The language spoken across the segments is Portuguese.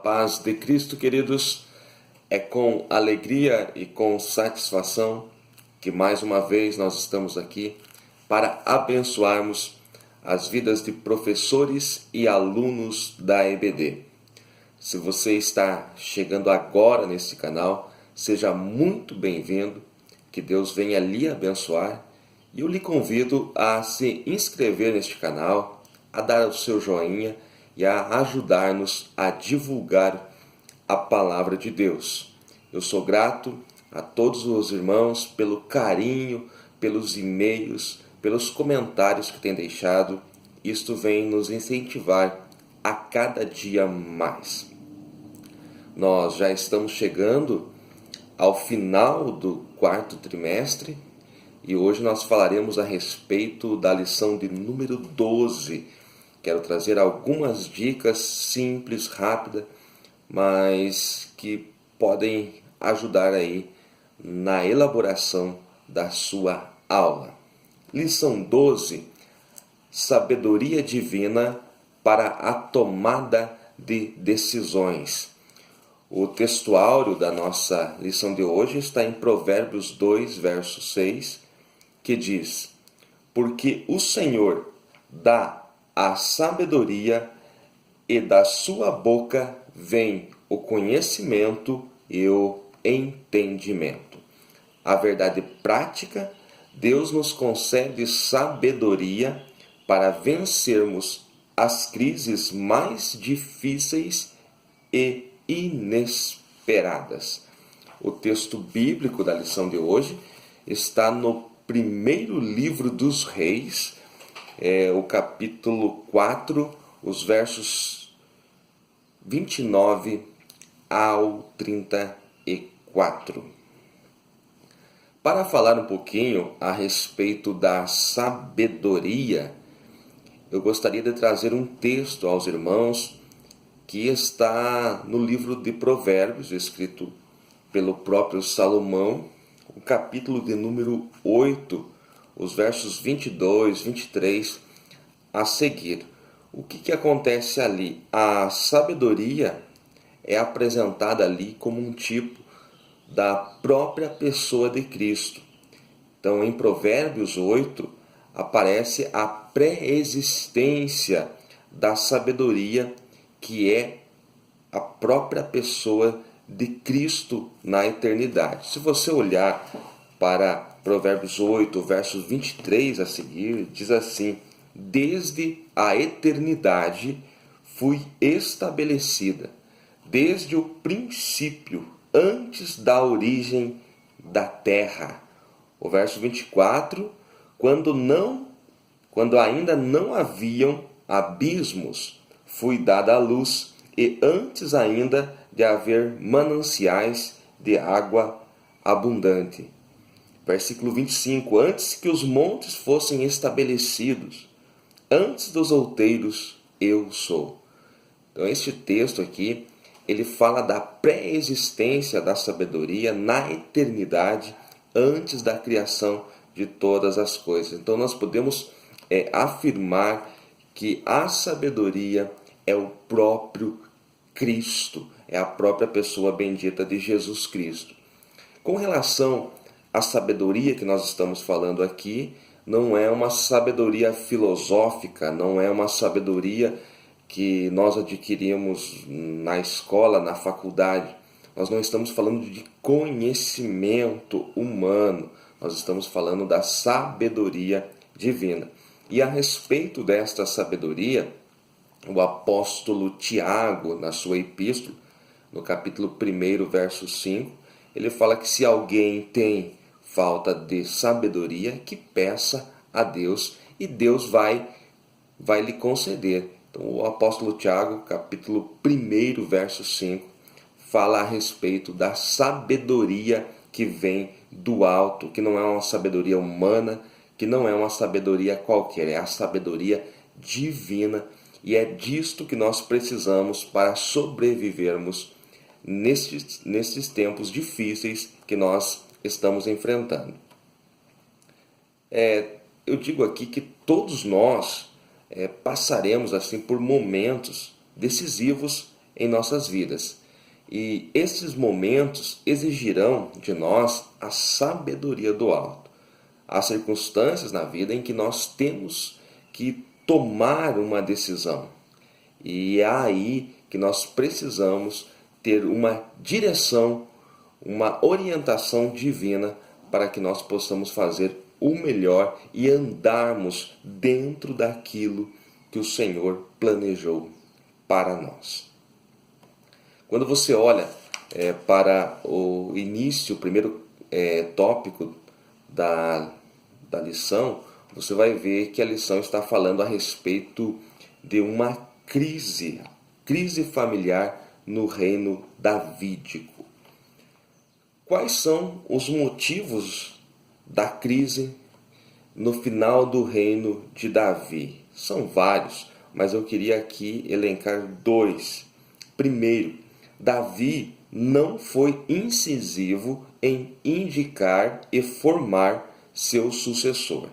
Paz de Cristo, queridos, é com alegria e com satisfação que mais uma vez nós estamos aqui para abençoarmos as vidas de professores e alunos da EBD. Se você está chegando agora nesse canal, seja muito bem-vindo, que Deus venha lhe abençoar e eu lhe convido a se inscrever neste canal, a dar o seu joinha e a ajudar-nos a divulgar a palavra de Deus. Eu sou grato a todos os irmãos pelo carinho, pelos e-mails, pelos comentários que têm deixado. Isto vem nos incentivar a cada dia mais. Nós já estamos chegando ao final do quarto trimestre e hoje nós falaremos a respeito da lição de número 12. Quero trazer algumas dicas simples, rápidas, mas que podem ajudar aí na elaboração da sua aula. Lição 12, sabedoria divina para a tomada de decisões. O textuário da nossa lição de hoje está em Provérbios 2, verso 6, que diz: porque o Senhor dá a sabedoria e da sua boca vem o conhecimento e o entendimento. A verdade prática, Deus nos concede sabedoria para vencermos as crises mais difíceis e inesperadas. O texto bíblico da lição de hoje está no primeiro livro dos Reis, o capítulo 4, os versos 29 ao 34. Para falar um pouquinho a respeito da sabedoria, eu gostaria de trazer um texto aos irmãos que está no livro de Provérbios, escrito pelo próprio Salomão, o capítulo de número 8, os versos 22, 23 a seguir. O que acontece ali? A sabedoria é apresentada ali como um tipo da própria pessoa de Cristo. Então, em Provérbios 8, aparece a pré-existência da sabedoria, que é a própria pessoa de Cristo na eternidade. Se você olhar para Provérbios 8, versos 23 a seguir, diz assim: desde a eternidade fui estabelecida, desde o princípio, antes da origem da terra. O verso 24, quando ainda não haviam abismos, fui dada a luz, e antes ainda de haver mananciais de água abundante. Versículo 25, antes que os montes fossem estabelecidos, antes dos outeiros, eu sou. Então, este texto aqui, ele fala da pré-existência da sabedoria na eternidade, antes da criação de todas as coisas. Então, nós podemos afirmar que a sabedoria é o próprio Cristo, é a própria pessoa bendita de Jesus Cristo. Com relação à sabedoria que nós estamos falando aqui, não é uma sabedoria filosófica, não é uma sabedoria que nós adquirimos na escola, na faculdade. Nós não estamos falando de conhecimento humano, nós estamos falando da sabedoria divina. E a respeito desta sabedoria, o apóstolo Tiago, na sua epístola, no capítulo 1, verso 5, ele fala que se alguém tem falta de sabedoria, que peça a Deus e Deus vai lhe conceder. Então, o apóstolo Tiago, capítulo 1, verso 5, fala a respeito da sabedoria que vem do alto, que não é uma sabedoria humana, que não é uma sabedoria qualquer, é a sabedoria divina, e é disto que nós precisamos para sobrevivermos nesses tempos difíceis que nós estamos enfrentando. Eu digo aqui que todos nós passaremos assim por momentos decisivos em nossas vidas. E esses momentos exigirão de nós a sabedoria do alto. Há circunstâncias na vida em que nós temos que tomar uma decisão. E é aí que nós precisamos ter uma direção, uma orientação divina para que nós possamos fazer o melhor e andarmos dentro daquilo que o Senhor planejou para nós. Quando você olha para o início, o primeiro tópico da lição, você vai ver que a lição está falando a respeito de uma crise familiar no reino davídico. Quais são os motivos da crise no final do reino de Davi? São vários, mas eu queria aqui elencar dois. Primeiro, Davi não foi incisivo em indicar e formar seu sucessor.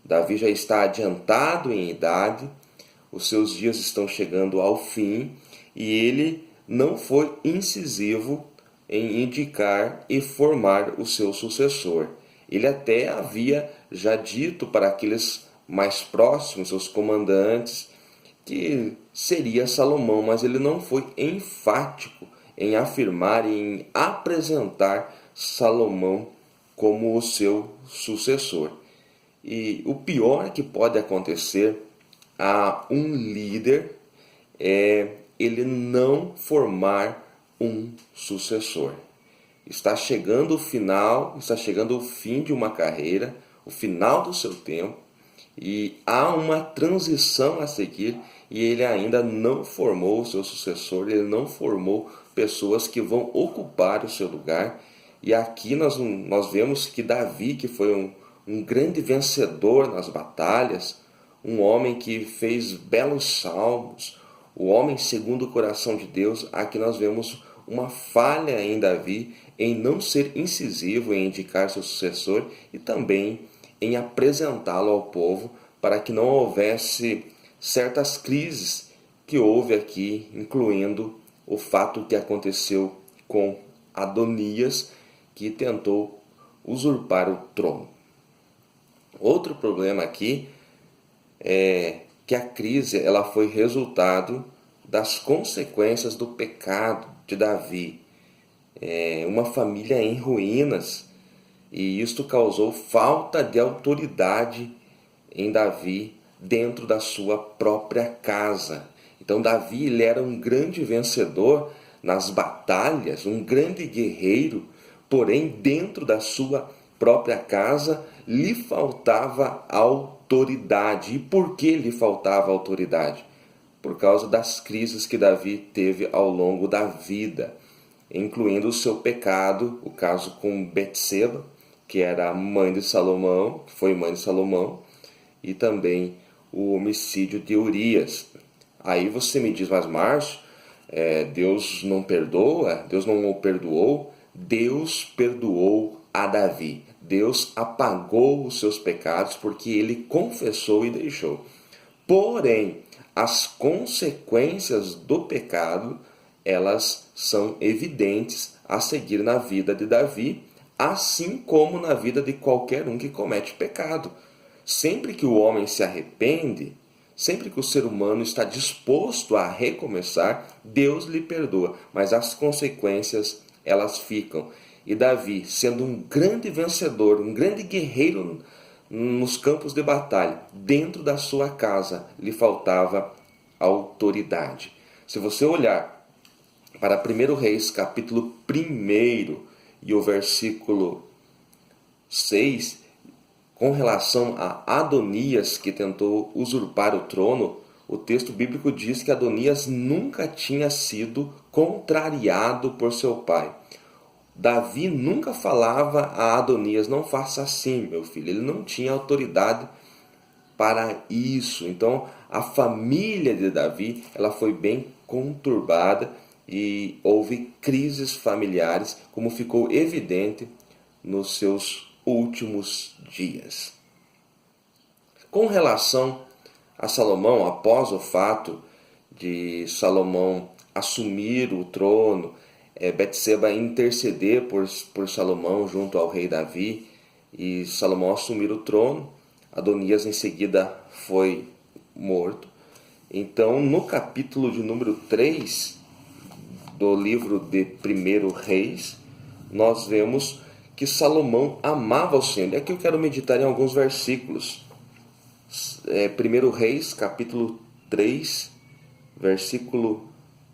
Davi já está adiantado em idade, os seus dias estão chegando ao fim e ele não foi incisivo em indicar e formar o seu sucessor. Ele até havia já dito para aqueles mais próximos, seus comandantes, que seria Salomão, mas ele não foi enfático em afirmar e em apresentar Salomão como o seu sucessor. E o pior que pode acontecer a um líder é ele não formar um sucessor. Está chegando o final, está chegando o fim de uma carreira, o final do seu tempo, e há uma transição a seguir e ele ainda não formou o seu sucessor, ele não formou pessoas que vão ocupar o seu lugar. E aqui nós vemos que Davi, que foi um grande vencedor nas batalhas, um homem que fez belos salmos, o homem segundo o coração de Deus, aqui nós vemos uma falha em Davi em não ser incisivo em indicar seu sucessor e também em apresentá-lo ao povo para que não houvesse certas crises que houve aqui, incluindo o fato que aconteceu com Adonias, que tentou usurpar o trono. Outro problema aqui é que a crise ela foi resultado das consequências do pecado de Davi. Uma família em ruínas, e isto causou falta de autoridade em Davi dentro da sua própria casa. Então Davi ele era um grande vencedor nas batalhas, um grande guerreiro, porém dentro da sua própria casa lhe faltava autoridade. E por que lhe faltava autoridade? Por causa das crises que Davi teve ao longo da vida, incluindo o seu pecado, o caso com Betseba, que era a mãe de Salomão, que foi mãe de Salomão, e também o homicídio de Urias. Aí você me diz, mas Márcio, Deus não perdoa? Deus não o perdoou? Deus perdoou a Davi. Deus apagou os seus pecados porque ele confessou e deixou. Porém, as consequências do pecado, elas são evidentes a seguir na vida de Davi, assim como na vida de qualquer um que comete pecado. Sempre que o homem se arrepende, sempre que o ser humano está disposto a recomeçar, Deus lhe perdoa, mas as consequências, elas ficam. E Davi, sendo um grande vencedor, um grande guerreiro nos campos de batalha, dentro da sua casa, lhe faltava autoridade. Se você olhar para 1 Reis, capítulo 1 e o versículo 6, com relação a Adonias, que tentou usurpar o trono, o texto bíblico diz que Adonias nunca tinha sido contrariado por seu pai. Davi nunca falava a Adonias, não faça assim, meu filho. Ele não tinha autoridade para isso. Então, a família de Davi, ela foi bem conturbada e houve crises familiares, como ficou evidente nos seus últimos dias. Com relação a Salomão, após o fato de Salomão assumir o trono, Betseba interceder por Salomão junto ao rei Davi, e Salomão assumir o trono. Adonias em seguida foi morto. Então, no capítulo de número 3 do livro de 1 Reis, nós vemos que Salomão amava o Senhor. E aqui eu quero meditar em alguns versículos. 1 Reis, capítulo 3, versículo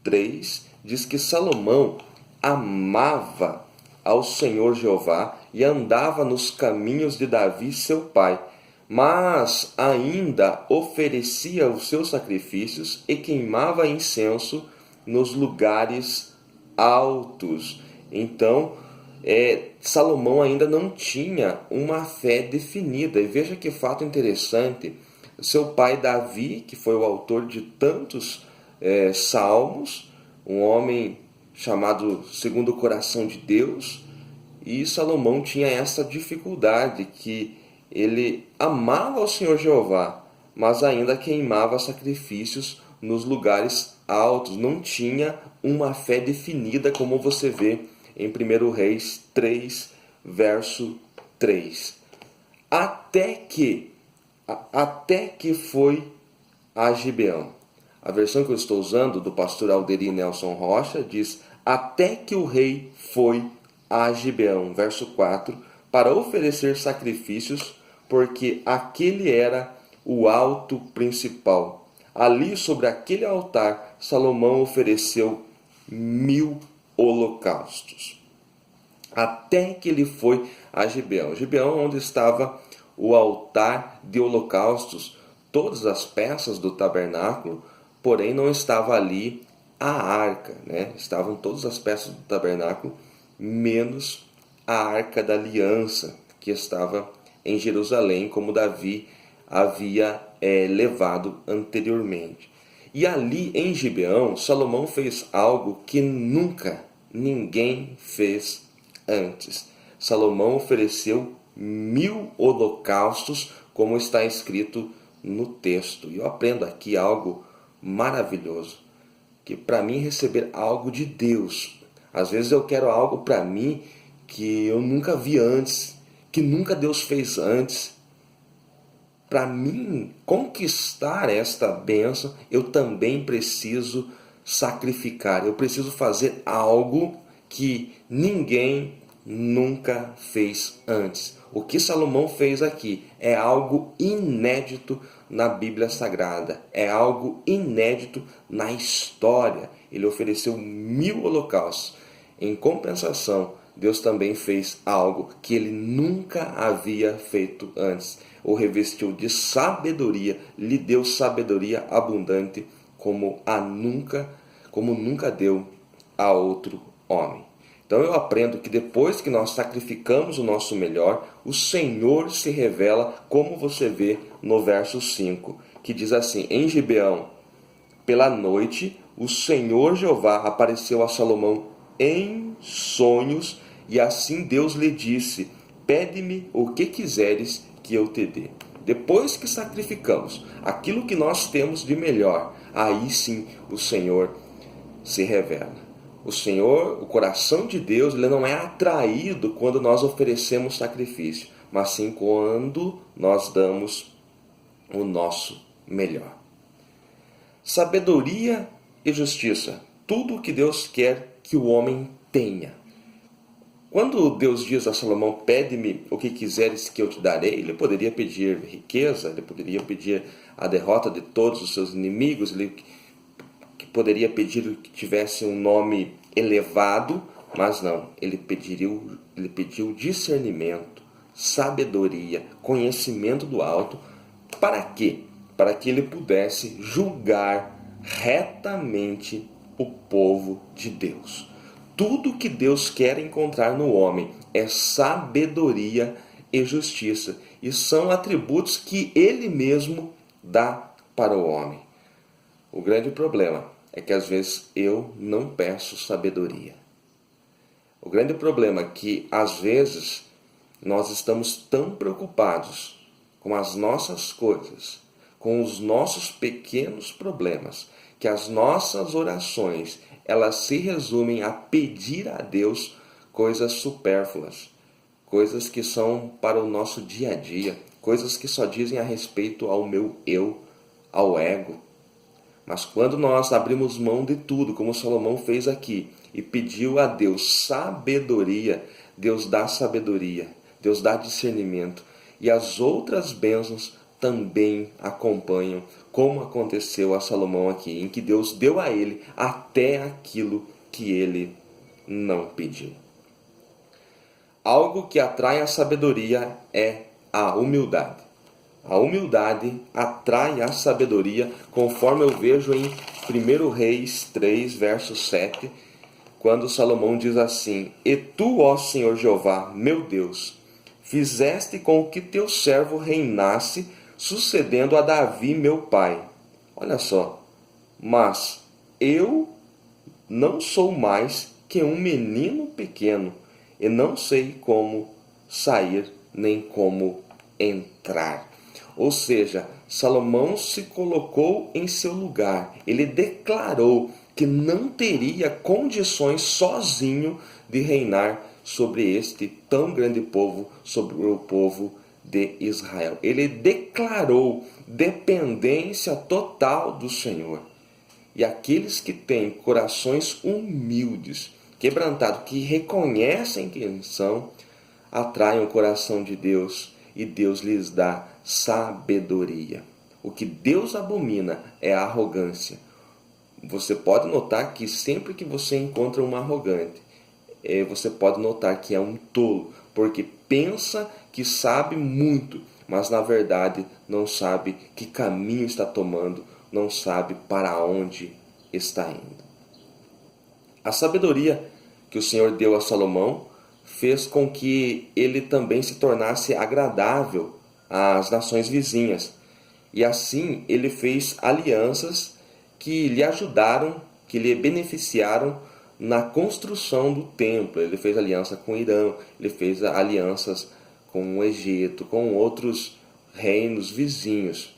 3, diz que Salomão amava ao Senhor Jeová e andava nos caminhos de Davi, seu pai, mas ainda oferecia os seus sacrifícios e queimava incenso nos lugares altos. Então, Salomão ainda não tinha uma fé definida. E veja que fato interessante. Seu pai Davi, que foi o autor de tantos salmos, um homem chamado segundo o coração de Deus, e Salomão tinha essa dificuldade, que ele amava o Senhor Jeová, mas ainda queimava sacrifícios nos lugares altos. Não tinha uma fé definida, como você vê em 1 Reis 3, verso 3. Até que foi a Gibeão. A versão que eu estou usando, do pastor Alderi Nelson Rocha, diz: até que o rei foi a Gibeão, verso 4, para oferecer sacrifícios, porque aquele era o alto principal. Ali, sobre aquele altar, Salomão ofereceu 1000 holocaustos. Até que ele foi a Gibeão. Gibeão, onde estava o altar de holocaustos, todas as peças do tabernáculo, porém não estava ali a arca, né? Estavam todas as peças do tabernáculo, menos a arca da aliança, que estava em Jerusalém, como Davi havia levado anteriormente. E ali em Gibeão, Salomão fez algo que nunca ninguém fez antes. Salomão ofereceu 1000 holocaustos, como está escrito no texto. E eu aprendo aqui algo maravilhoso, que para mim receber algo de Deus, às vezes eu quero algo para mim que eu nunca vi antes, que nunca Deus fez antes. Para mim conquistar esta bênção, eu também preciso sacrificar. Eu preciso fazer algo que ninguém nunca fez antes. O que Salomão fez aqui é algo inédito na Bíblia Sagrada. É algo inédito na história. Ele ofereceu 1000 holocaustos. Em compensação, Deus também fez algo que ele nunca havia feito antes. O revestiu de sabedoria, lhe deu sabedoria abundante, como nunca deu a outro homem. Então eu aprendo que depois que nós sacrificamos o nosso melhor, o Senhor se revela, como você vê no verso 5, que diz assim: em Gibeão, pela noite, o Senhor Jeová apareceu a Salomão em sonhos, e assim Deus lhe disse: pede-me o que quiseres que eu te dê. Depois que sacrificamos aquilo que nós temos de melhor, aí sim o Senhor se revela. O Senhor, o coração de Deus, ele não é atraído quando nós oferecemos sacrifício, mas sim quando nós damos o nosso melhor. Sabedoria e justiça, tudo o que Deus quer que o homem tenha. Quando Deus diz a Salomão: pede-me o que quiseres que eu te darei, ele poderia pedir riqueza, ele poderia pedir a derrota de todos os seus inimigos, ele poderia pedir que tivesse um nome elevado, mas não, ele pediu discernimento, sabedoria, conhecimento do alto. Para quê? Para que ele pudesse julgar retamente o povo de Deus. Tudo que Deus quer encontrar no homem é sabedoria e justiça, e são atributos que ele mesmo dá para o homem. O grande problema é que às vezes eu não peço sabedoria. O grande problema é que às vezes nós estamos tão preocupados com as nossas coisas, com os nossos pequenos problemas, que as nossas orações, elas se resumem a pedir a Deus coisas supérfluas, coisas que são para o nosso dia a dia, coisas que só dizem a respeito ao meu eu, ao ego. Mas quando nós abrimos mão de tudo, como Salomão fez aqui, e pediu a Deus sabedoria, Deus dá sabedoria, Deus dá discernimento, e as outras bênçãos também acompanham, como aconteceu a Salomão aqui, em que Deus deu a ele até aquilo que ele não pediu. Algo que atrai a sabedoria é a humildade. A humildade atrai a sabedoria, conforme eu vejo em 1 Reis 3, verso 7, quando Salomão diz assim: E tu, ó Senhor Jeová, meu Deus, fizeste com que teu servo reinasse, sucedendo a Davi, meu pai. Olha só, mas eu não sou mais que um menino pequeno, e não sei como sair nem como entrar. Ou seja, Salomão se colocou em seu lugar. Ele declarou que não teria condições sozinho de reinar sobre este tão grande povo, sobre o povo de Israel. Ele declarou dependência total do Senhor. E aqueles que têm corações humildes, quebrantados, que reconhecem quem são, atraem o coração de Deus e Deus lhes dá sabedoria. O que Deus abomina é a arrogância. Você pode notar que sempre que você encontra um arrogante, você pode notar que é um tolo, porque pensa que sabe muito, mas na verdade não sabe que caminho está tomando, não sabe para onde está indo. A sabedoria que o Senhor deu a Salomão fez com que ele também se tornasse agradável às nações vizinhas. E assim ele fez alianças que lhe ajudaram, que lhe beneficiaram na construção do templo. Ele fez aliança com o Irã, ele fez alianças com o Egito, com outros reinos vizinhos.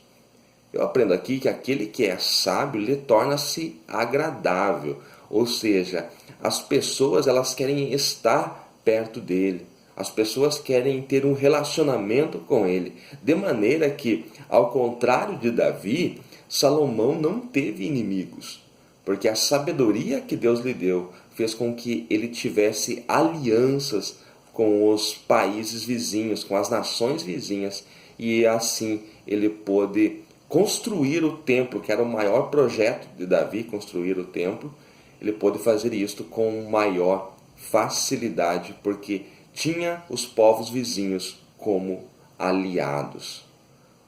Eu aprendo aqui que aquele que é sábio, ele torna-se agradável. Ou seja, as pessoas elas querem estar perto dele. As pessoas querem ter um relacionamento com ele. De maneira que, ao contrário de Davi, Salomão não teve inimigos. Porque a sabedoria que Deus lhe deu fez com que ele tivesse alianças com os países vizinhos, com as nações vizinhas. E assim ele pôde construir o templo, que era o maior projeto de Davi, construir o templo. Ele pôde fazer isto com maior facilidade, porque tinha os povos vizinhos como aliados.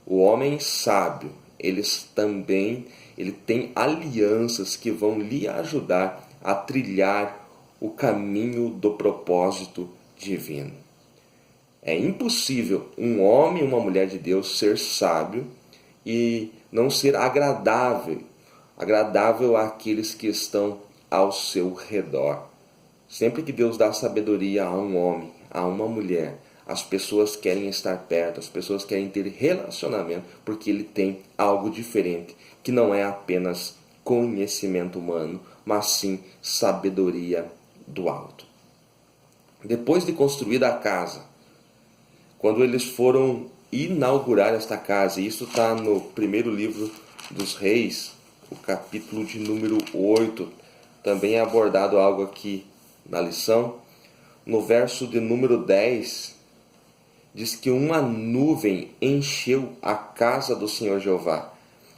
O homem sábio, ele tem alianças que vão lhe ajudar a trilhar o caminho do propósito divino. É impossível um homem e uma mulher de Deus ser sábio e não ser agradável àqueles que estão ao seu redor. Sempre que Deus dá sabedoria a um homem, a uma mulher, as pessoas querem estar perto, as pessoas querem ter relacionamento, porque ele tem algo diferente, que não é apenas conhecimento humano, mas sim sabedoria do alto. Depois de construída a casa, quando eles foram inaugurar esta casa, e isso está no primeiro livro dos Reis, o capítulo de número 8, também é abordado algo aqui na lição. No verso de número 10, diz que uma nuvem encheu a casa do Senhor Jeová,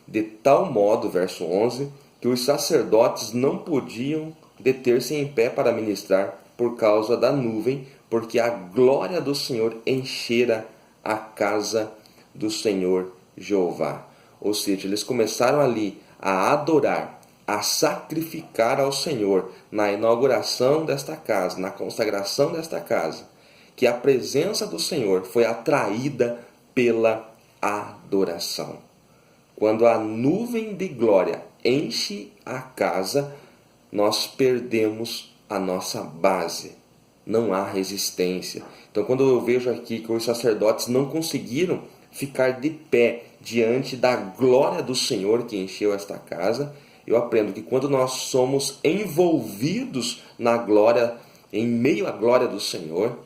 de tal modo, verso 11, que os sacerdotes não podiam deter-se em pé para ministrar por causa da nuvem, porque a glória do Senhor enchera a casa do Senhor Jeová. Ou seja, eles começaram ali a adorar, a sacrificar ao Senhor na inauguração desta casa, na consagração desta casa, que a presença do Senhor foi atraída pela adoração. Quando a nuvem de glória enche a casa, nós perdemos a nossa base. Não há resistência. Então, quando eu vejo aqui que os sacerdotes não conseguiram ficar de pé diante da glória do Senhor que encheu esta casa, eu aprendo que quando nós somos envolvidos na glória, em meio à glória do Senhor,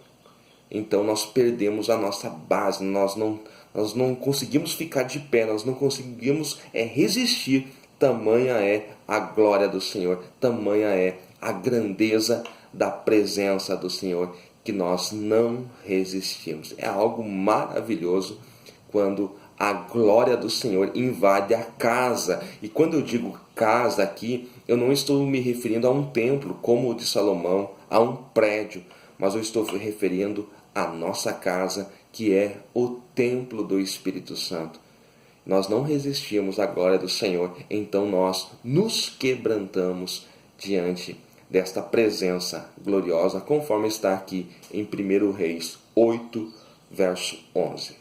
então nós perdemos a nossa base, nós não conseguimos ficar de pé, nós não conseguimos resistir. Tamanha é a glória do Senhor, tamanha é a grandeza da presença do Senhor, que nós não resistimos. É algo maravilhoso quando a glória do Senhor invade a casa. E quando eu digo casa aqui, eu não estou me referindo a um templo como o de Salomão, a um prédio, mas eu estou me referindo à nossa casa, que é o templo do Espírito Santo. Nós não resistimos à glória do Senhor, então nós nos quebrantamos diante desta presença gloriosa, conforme está aqui em 1 Reis 8, verso 11.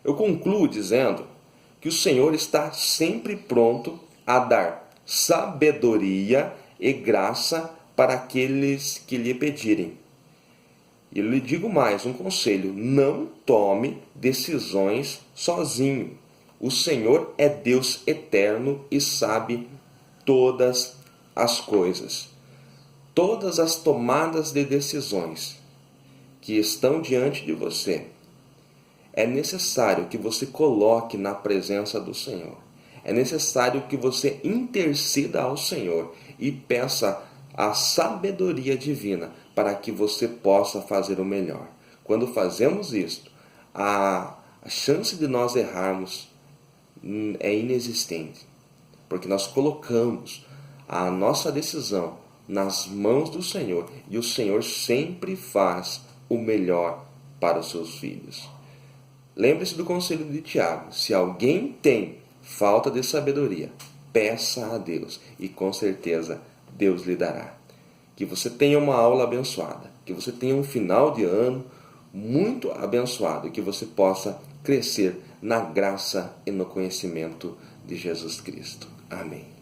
Eu concluo dizendo que o Senhor está sempre pronto a dar sabedoria e graça para aqueles que lhe pedirem. E eu lhe digo mais, um conselho: não tome decisões sozinho. O Senhor é Deus eterno e sabe todas as coisas. Todas as tomadas de decisões que estão diante de você, é necessário que você coloque na presença do Senhor. É necessário que você interceda ao Senhor e peça a sabedoria divina para que você possa fazer o melhor. Quando fazemos isto, a chance de nós errarmos é inexistente, porque nós colocamos a nossa decisão nas mãos do Senhor e o Senhor sempre faz o melhor para os seus filhos. Lembre-se do conselho de Tiago: se alguém tem falta de sabedoria, peça a Deus e com certeza Deus lhe dará. Que você tenha uma aula abençoada, que você tenha um final de ano muito abençoado e que você possa crescer na graça e no conhecimento de Jesus Cristo. Amém.